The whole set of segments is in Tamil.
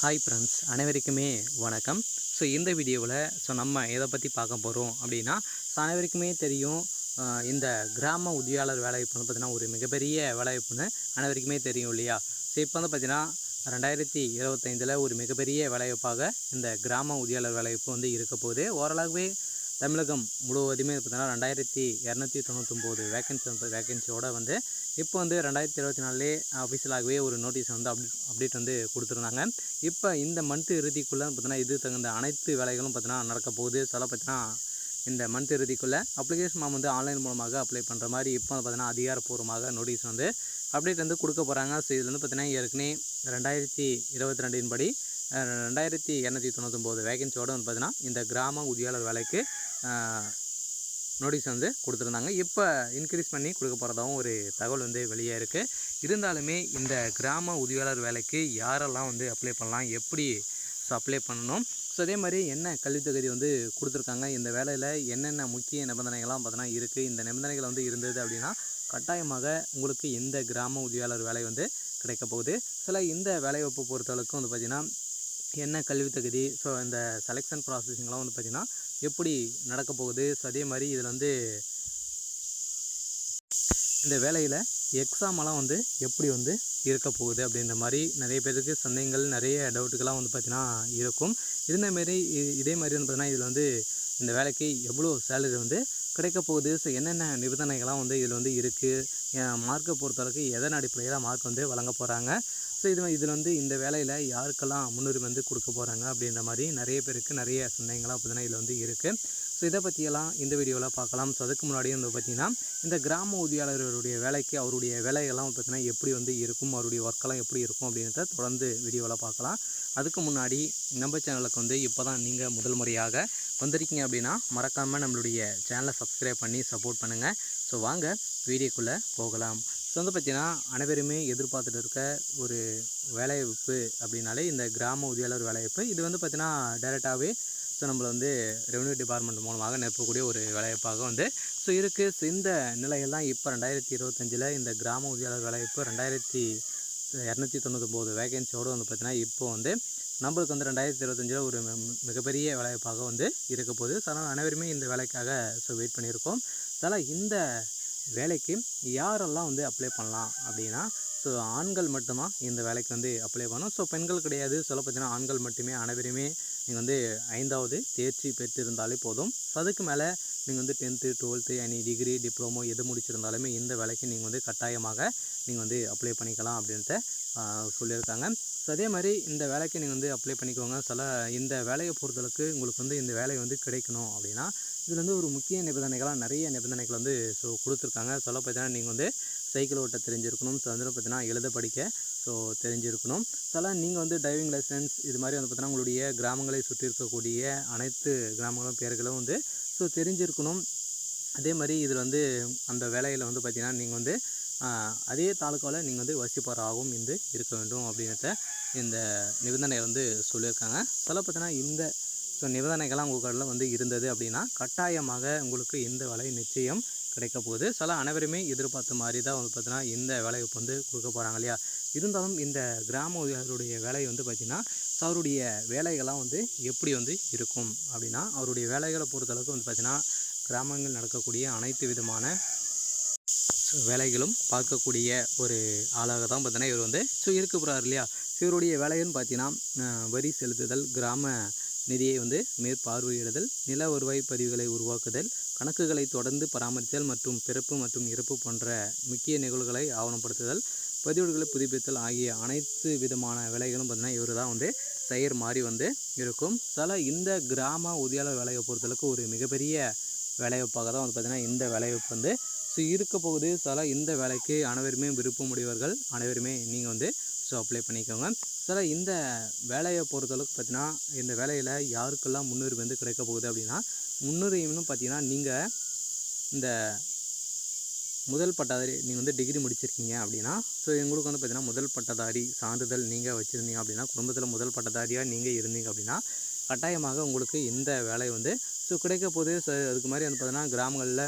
ஹாய் ஃப்ரெண்ட்ஸ், அனைவருக்குமே வணக்கம். இந்த வீடியோவில் நம்ம எதை பற்றி பார்க்க போகிறோம் அப்படின்னா, அனைவருக்குமே தெரியும். இந்த கிராம உதவியாளர் வேலைவாய்ப்பு வந்து பார்த்திங்கன்னா ஒரு மிகப்பெரிய வேலைவாய்ப்புன்னு அனைவருக்குமே தெரியும் இல்லையா? இப்போ வந்து பார்த்திங்கன்னா 2025 ஒரு மிகப்பெரிய வேலைவாய்ப்பாக இந்த கிராம உதவியாளர் வேலைவாய்ப்பு வந்து இருக்க போகுது. ஓரளவுவே தமிழகம் முழுவதுமே பார்த்திங்கன்னா 2299 வேக்கன்சியோட வந்து இப்போ வந்து 2024 அஃபிஷியலாகவே ஒரு நோட்டீஸ் வந்து அப்டேட் வந்து கொடுத்துருந்தாங்க. இப்போ இந்த மந்த் இறுதிக்குள்ளே பார்த்தீங்கன்னா இது தகுந்த அனைத்து வேலைகளும் பார்த்தீங்கன்னா நடக்க போகுது. பார்த்தீங்கன்னா இந்த மந்த் இறுதிக்குள்ளே அப்ளிகேஷன் ஃபார்ம் வந்து ஆன்லைன் மூலமாக அப்ளை பண்ணுற மாதிரி இப்போ பார்த்தீங்கன்னா அதிகாரப்பூர்வமாக நோட்டீஸ் வந்து அப்டேட் வந்து கொடுக்க போகிறாங்க. இதில் வந்து பார்த்திங்கன்னா ஏற்கனவே 2022 படி 2299 வேகன்சியோடு வந்து பார்த்திங்கன்னா இந்த கிராம உதவியாளர் வேலைக்கு நோட்டீஸ் வந்து கொடுத்துருந்தாங்க. இப்போ இன்க்ரீஸ் பண்ணி கொடுக்க போகிறதாகவும் ஒரு தகவல் வந்து வெளியே இருக்குது. இருந்தாலுமே இந்த கிராம உதவியாளர் வேலைக்கு யாரெல்லாம் வந்து அப்ளை பண்ணலாம், எப்படி அப்ளை பண்ணணும், அதே மாதிரி என்ன கல்வித் தகுதி வந்து கொடுத்துருக்காங்க, இந்த வேலையில் என்னென்ன முக்கிய நிபந்தனைகள்லாம் பார்த்தோன்னா இருக்குது. இந்த நிபந்தனைகள் வந்து இருந்தது அப்படின்னா கட்டாயமாக உங்களுக்கு இந்த கிராம உதவியாளர் வேலை வந்து கிடைக்க போகுது. இந்த வேலைவாய்ப்பு பொறுத்தளவுக்கு வந்து பார்த்திங்கன்னா என்ன கல்வித் தகுதி, இந்த செலெக்ஷன் ப்ராசஸிங்லாம் வந்து பார்த்திங்கன்னா எப்படி நடக்க போகுது, அதே மாதிரி இதில் வந்து இந்த வேலையில் எக்ஸாமெல்லாம் வந்து எப்படி வந்து இருக்க போகுது அப்படின்ற மாதிரி நிறைய பேருக்கு சந்தேகங்கள், நிறைய டவுட்டுக்கெல்லாம் வந்து பார்த்திங்கன்னா இருக்கும். இதே மாதிரி வந்து பார்த்திங்கன்னா இதில் வந்து இந்த வேலைக்கு எவ்வளோ சேலரி வந்து கிடைக்க போகுது, என்னென்ன நிபந்தனைகள்லாம் வந்து இதில் வந்து இருக்குது, மார்க்கை பொறுத்தளவுக்கு எதன் அடிப்படையில் மார்க் வந்து வழங்க போகிறாங்க, இதில் வந்து இந்த வேலையில் யாருக்கெல்லாம் முன்னுரிமை வந்து கொடுக்க போகிறாங்க அப்படின்ற மாதிரி நிறைய பேருக்கு நிறைய சந்தேகங்கள்லாம் பார்த்திங்கன்னா இதில் வந்து இருக்குது. இதை பற்றியெல்லாம் இந்த வீடியோவில் பார்க்கலாம். அதுக்கு முன்னாடியே வந்து பார்த்திங்கன்னா இந்த கிராம உதவியாளர்களுடைய வேலைக்கு அவருடைய வேலைகள்லாம் பார்த்திங்கன்னா எப்படி வந்து இருக்கும், அவருடைய ஒர்க்கெல்லாம் எப்படி இருக்கும் அப்படின்றத தொடர்ந்து வீடியோவில் பார்க்கலாம். அதுக்கு முன்னாடி நம்ம சேனலுக்கு வந்து இப்போ தான் நீங்கள் முதல் முறையாக வந்திருக்கீங்க அப்படின்னா மறக்காமல் நம்மளுடைய சேனலை சப்ஸ்கிரைப் பண்ணி சப்போர்ட் பண்ணுங்கள். வாங்க வீடியோக்குள்ளே போகலாம். வந்து பார்த்திங்கன்னா அனைவருமே எதிர்பார்த்துட்டு இருக்க ஒரு வேலைவாய்ப்பு அப்படின்னாலே இந்த கிராம உதவியாளர் வேலைவாய்ப்பு. இது வந்து பார்த்திங்கன்னா டைரெக்டாகவே நம்மளை வந்து ரெவன்யூ டிபார்ட்மெண்ட் மூலமாக நிரப்பக்கூடிய ஒரு வேலைவாய்ப்பாக வந்து இருக்குது. இந்த நிலையில் தான் இப்போ 2025 இந்த கிராம உதவியாளர் வேலைவாய்ப்பு 2299 வேகன்சியோடு வந்து பார்த்திங்கன்னா இப்போ வந்து நம்மளுக்கு வந்து 2025 ஒரு மிகப்பெரிய வேலைவாய்ப்பாக வந்து இருக்க போகுது. அனைவருமே இந்த வேலைக்காக வெயிட் பண்ணியிருக்கோம். இந்த வேலைக்கு யாரெல்லாம் வந்து அப்ளை பண்ணலாம் அப்படின்னா ஆண்கள் மட்டும்தான் இந்த வேலைக்கு வந்து அப்ளை பண்ணணும். பெண்கள் கிடையாது. பார்த்திங்கன்னா ஆண்கள் மட்டுமே. அனைவருமே நீங்கள் வந்து 5வது தேர்ச்சி பெற்றிருந்தாலே போதும். அதுக்கு மேலே நீங்கள் வந்து 10th 12th any degree diploma எது முடிச்சிருந்தாலுமே இந்த வேலைக்கு நீங்கள் வந்து கட்டாயமாக நீங்கள் வந்து அப்ளை பண்ணிக்கலாம் அப்படின்ட்டு சொல்லியிருக்காங்க. அதே மாதிரி இந்த வேலைக்கு நீங்கள் வந்து அப்ளை பண்ணிக்கோங்க. இந்த வேலையை பொறுத்தளவுக்கு உங்களுக்கு வந்து இந்த வேலை வந்து கிடைக்கணும் அப்படின்னா இதில் வந்து ஒரு முக்கிய நிபந்தனைகளாக நிறைய நிபந்தனைகள் வந்து கொடுத்துருக்காங்க. பார்த்தீங்கன்னா நீங்கள் வந்து சைக்கிள் ஓட்ட தெரிஞ்சிருக்கணும். அதில் பார்த்தீங்கன்னா எழுத படிக்க தெரிஞ்சிருக்கணும். நீங்கள் வந்து டிரைவிங் லைசன்ஸ் இது மாதிரி வந்து பார்த்தீங்கன்னா உங்களுடைய கிராமங்களை சுற்றி இருக்கக்கூடிய அனைத்து கிராமங்களும் பேர்களும் வந்து தெரிஞ்சிருக்கணும். அதே மாதிரி இதில் வந்து அந்த வேலையில் வந்து பார்த்திங்கன்னா நீங்கள் வந்து அதே தாலுக்காவில் நீங்கள் வந்து வசிப்பவராகவும் வந்து இருக்க வேண்டும் அப்படின்றத இந்த நிபந்தனை வந்து சொல்லியிருக்காங்க. பார்த்தீங்கன்னா இந்த நிபந்தனைகள்லாம் உங்கள் கடையில் வந்து இருந்தது அப்படின்னா கட்டாயமாக உங்களுக்கு இந்த வேலை நிச்சயம் கிடைக்க போகுது. அனைவருமே எதிர்பார்த்த மாதிரி தான் வந்து பார்த்தீங்கன்னா இந்த வேலைவாய்ப்பு வந்து கொடுக்க போகிறாங்க இல்லையா? இருந்தாலும் இந்த கிராம உதவியாளருடைய வேலை வந்து பார்த்திங்கன்னா அவருடைய வேலைகள்லாம் வந்து எப்படி வந்து இருக்கும் அப்படின்னா அவருடைய வேலைகளை பொறுத்தளவுக்கு வந்து பார்த்திங்கன்னா கிராமங்கள் நடக்கக்கூடிய அனைத்து விதமான வேலைகளும் பார்க்கக்கூடிய ஒரு ஆளாக தான் பார்த்தீங்கன்னா இவர் வந்து இருக்க போகிறார் இல்லையா? இவருடைய வேலைன்னு பார்த்தீங்கன்னா வரி செலுத்துதல், கிராம நிதியை வந்து மேற்பார்வையிடுதல், நில வருவாய் பதிவுகளை உருவாக்குதல், கணக்குகளை தொடர்ந்து பராமரித்தல் மற்றும் பிறப்பு மற்றும் இறப்பு போன்ற முக்கிய நிகழ்வுகளை ஆவணப்படுத்துதல், பதிவுகளை புதுப்பித்தல் ஆகிய அனைத்து விதமான வேலைகளும் பார்த்திங்கன்னா இவர் தான் வந்து செய்கிற மாதிரி வந்து இருக்கும். இந்த கிராம உதவியாளர் வேலையை பொறுத்தளவுக்கு ஒரு மிகப்பெரிய வேலைவாய்ப்பாக தான் வந்து பார்த்திங்கன்னா இந்த வேலைவாய்ப்பு வந்து இருக்க போகுது. இந்த வேலைக்கு அனைவருமே விருப்பமுடையவர்கள் அனைவருமே நீங்கள் வந்து அப்ளை பண்ணிக்கோங்க. இந்த வேலையை பொறுத்தளவுக்கு பார்த்தீங்கன்னா இந்த வேலையில் யாருக்கெல்லாம் முன்னுரிமை வந்து கிடைக்க போகுது அப்படின்னா முன்னுரிமைன்னு பார்த்தீங்கன்னா நீங்கள் இந்த முதல் பட்டதாரி நீங்கள் வந்து டிகிரி முடிச்சிருக்கீங்க அப்படின்னா எங்களுக்கு வந்து பார்த்திங்கன்னா முதல் பட்டதாரி சான்றிதழ் நீங்கள் வச்சுருந்தீங்க அப்படின்னா குடும்பத்தில் முதல் பட்டதாரியாக நீங்கள் இருந்தீங்க அப்படின்னா கட்டாயமாக உங்களுக்கு இந்த வேலை வந்து கிடைக்க போகுது. அதுக்கு மாதிரி வந்து பார்த்தீங்கன்னா கிராமங்களில்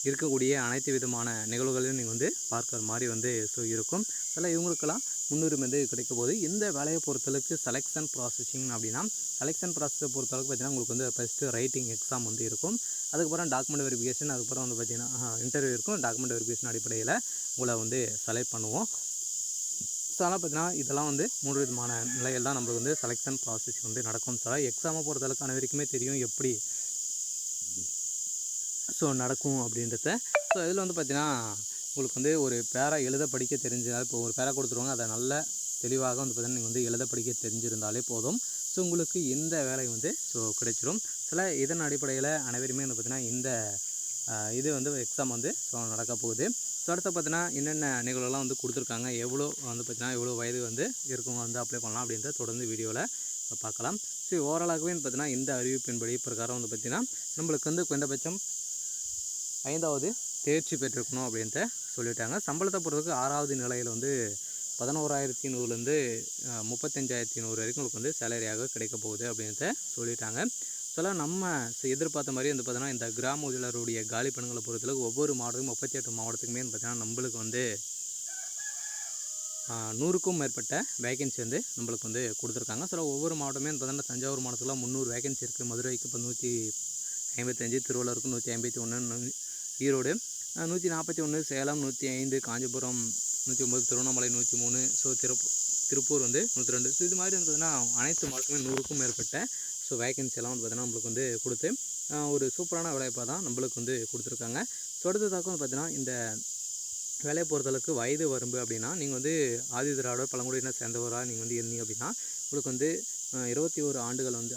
இருக்கக்கூடிய அனைத்து விதமான நிகழ்வுகளையும் நீங்கள் வந்து பார்க்குற மாதிரி வந்து ஸோ இருக்கும். அதில் இவங்களுக்கெல்லாம் முன்னுரிமை வந்து கிடைக்க போகுது. இந்த வேலையை பொறுத்தளவுக்கு செலெக்ஷன் ப்ராசஸிங் அப்படின்னா, செலெக்ஷன் ப்ராசஸை பொறுத்தளவுக்கு பார்த்தீங்கன்னா உங்களுக்கு வந்து ஃபஸ்ட்டு ரைட்டிங் எக்ஸாம் வந்து இருக்கும். அதுக்கப்புறம் டாக்குமெண்ட் வெரிஃபிகேஷன், அதுக்கப்புறம் வந்து பார்த்தீங்கன்னா இன்டர்வியூ இருக்கும். டாக்குமெண்ட் வெரிஃபிகேஷன் அடிப்படையில் உங்களை வந்து செலக்ட் பண்ணுவோம். ஸோ அதெல்லாம் பார்த்தீங்கன்னா இதெல்லாம் வந்து 3 விதமான நிலையில் தான் நம்மளுக்கு வந்து செலெக்ஷன் ப்ராசஸ் வந்து நடக்கும். ஸோ எக்ஸாமை பொறுத்தளவுக்கு அனைவருக்குமே தெரியும் எப்படி ஸோ நடக்கும் அப்படின்றத. ஸோ இதில் வந்து பார்த்தீங்கன்னா உங்களுக்கு வந்து ஒரு பேரா எழுத படிக்க தெரிஞ்சால், இப்போ ஒரு பேரா கொடுத்துருவாங்க, அதை நல்ல தெளிவாக வந்து பார்த்தீங்கன்னா நீங்கள் வந்து எழுத படிக்க தெரிஞ்சிருந்தாலே போதும். ஸோ உங்களுக்கு இந்த வேலை வந்து ஸோ கிடைச்சிரும். இதன் அடிப்படையில் அனைவருமே வந்து பார்த்தீங்கன்னா இந்த இது வந்து எக்ஸாம் வந்து ஸோ நடக்க போகுது. ஸோ அடுத்து பார்த்தீங்கன்னா என்னென்ன நிகழ்வுலாம் வந்து கொடுத்துருக்காங்க, எவ்வளோ வந்து பார்த்தீங்கன்னா எவ்வளோ வயது வந்து இருக்கவங்க வந்து அப்ளை பண்ணலாம் அப்படின்றத தொடர்ந்து வீடியோவில் பார்க்கலாம். ஸோ ஓவராலாகவே வந்து பார்த்தீங்கன்னா இந்த அறிவிப்பின்படி பிரகாரம் வந்து பார்த்திங்கன்னா நம்மளுக்கு வந்து குறைந்தபட்சம் 5வது தேர்ச்சி பெற்றிருக்கணும் அப்படின்ட்டு சொல்லிட்டாங்க. சம்பளத்தை பொறுத்தவரைக்கும் 6வது நிலையில் வந்து 11,100லேருந்து 35,100 வரைக்கும் உங்களுக்கு வந்து சேலரியாக கிடைக்க போகுது அப்படின்ட்டு சொல்லிட்டாங்க. நம்ம எதிர்பார்த்த மாதிரி வந்து பார்த்தீங்கன்னா இந்த கிராம உதவியாளருடைய காலி பணிகளை பொறுத்தளவுக்கு ஒவ்வொரு மாவட்டத்துக்கும் 38 மாவட்டத்துக்குமே பார்த்தீங்கன்னா நம்மளுக்கு வந்து 100க்கும் மேற்பட்ட வேகன்சி வந்து நம்மளுக்கு வந்து கொடுத்துருக்காங்க. ஒவ்வொரு மாவட்டமே பார்த்தீங்கன்னா தஞ்சாவூர் மாவட்டத்தில் 300 வேகன்சி இருக்குது, மதுரைக்கு இப்போ 155, திருவள்ளூருக்கு 151, ஈரோடு 141, சேலம் 105, காஞ்சிபுரம் 109, திருவண்ணாமலை 103, ஸோ திருப்பூர் வந்து 102. ஸோ இது மாதிரி வந்து பார்த்தீங்கன்னா அனைத்து மாவட்டமே 100க்கும் மேற்பட்ட வேகன்சி எல்லாம் வந்து பார்த்தீங்கன்னா நம்மளுக்கு வந்து கொடுத்து ஒரு சூப்பரான வேலைவாய்ப்பாக தான் நம்மளுக்கு வந்து கொடுத்துருக்காங்க. அடுத்ததாக வந்து பார்த்தீங்கன்னா இந்த வேலையை பொறுத்தளவுக்கு வயது வரம்பு அப்படின்னா, நீங்கள் வந்து ஆதி திராவிடர் பழங்குடியினர் சேர்ந்தவராக நீங்கள் வந்து இருந்தீங்க அப்படின்னா உங்களுக்கு வந்து 21 ஆண்டுகள் வந்து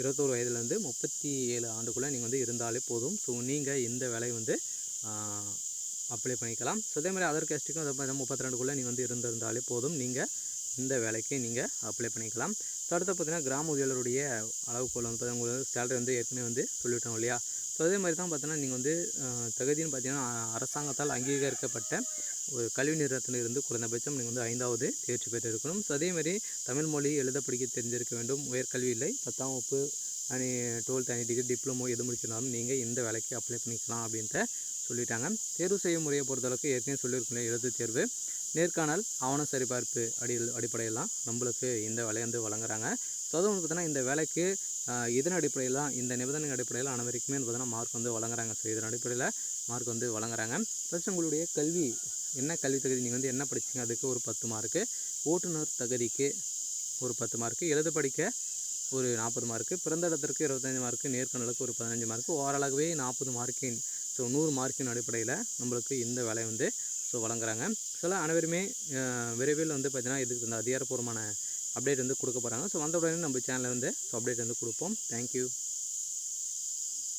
21 வயதுலேருந்து 37 ஆண்டுக்குள்ளே நீங்கள் வந்து இருந்தாலே போதும். ஸோ நீங்கள் இந்த வேலையை வந்து அப்ளை பண்ணிக்கலாம். ஸோ அதே மாதிரி அதர் கேஸ்ட்டுக்கும் அதை 32க்குள்ளே நீங்கள் வந்து இருந்திருந்தாலே போதும், நீங்கள் இந்த வேலைக்கு நீங்கள் அப்ளை பண்ணிக்கலாம். ஸோ அடுத்து பார்த்தீங்கன்னா கிராம உதவியாளருடைய அளவுகோல் வந்து பார்த்தீங்கன்னா உங்களுக்கு சேலரி வந்து ஏற்கனவே வந்து சொல்லிவிட்டோம் இல்லையா. ஸோ அதே மாதிரி தான் பார்த்தீங்கன்னா நீங்கள் வந்து தகுதின்னு பார்த்தீங்கன்னா அரசாங்கத்தால் அங்கீகரிக்கப்பட்ட ஒரு கல்வி நிறுவனத்திலிருந்து குறைந்தபட்சம் நீங்கள் வந்து 5வது தேர்ச்சி பெற்று இருக்கணும். ஸோ அதேமாதிரி தமிழ் மொழி எழுத படிக்க தெரிஞ்சிருக்க வேண்டும். உயர்கல்வி இல்லை, 10ஆம் வகுப்பு 12th டிகிரி டிப்ளமோ எது முடிச்சிருந்தாலும் நீங்கள் இந்த வேலைக்கு அப்ளை பண்ணிக்கலாம் அப்படின்ட்டு சொல்லிட்டாங்க. தேர்வு செய்யும் முறையை பொறுத்தளவுக்கு ஏற்கனவே சொல்லியிருக்கோம், எழுத்து தேர்வு, நேர்காணல், ஆவண சரிபார்ப்பு அடிப்படையெல்லாம் நம்மளுக்கு இந்த வேலையை வந்து வழங்குறாங்க. ஸோ அதுவும் வந்து பார்த்தீங்கன்னா இந்த வேலைக்கு இதன் அடிப்படையில் இந்த நிபந்தனை அடிப்படையில் அனைவருக்குமே வந்து பார்த்தீங்கன்னா மார்க் வந்து வழங்குறாங்க. ஸோ இதன் அடிப்படையில் மார்க் வந்து வழங்குறாங்க. ப்ளஸ் உங்களுடைய கல்வி என்ன கல்வி தகுதி, நீங்கள் வந்து என்ன படிச்சிங்க அதுக்கு ஒரு 10 மார்க்கு, ஓட்டுநர் தகுதிக்கு ஒரு 10 மார்க்கு, எழுத படிக்க ஒரு 40 மார்க்கு, பிறந்த இடத்திற்கு 25 மார்க்கு, நேர்காணலுக்கு ஒரு 15 மார்க்கு, ஓவராலாகவே 40 மார்க்கின் 100 மார்க்கின் அடிப்படையில் நம்மளுக்கு இந்த வேலையை வந்து வழங்குறாங்க. அனைவருமே விரைவில் வந்து பார்த்திங்கன்னா இதுக்கு இந்த அதிகாரப்பூர்வமான அப்டேட் வந்து கொடுக்க போகிறாங்க. வந்த உடனே நம்ம சேனலில் வந்து அப்டேட் வந்து கொடுப்போம். தேங்க்யூ.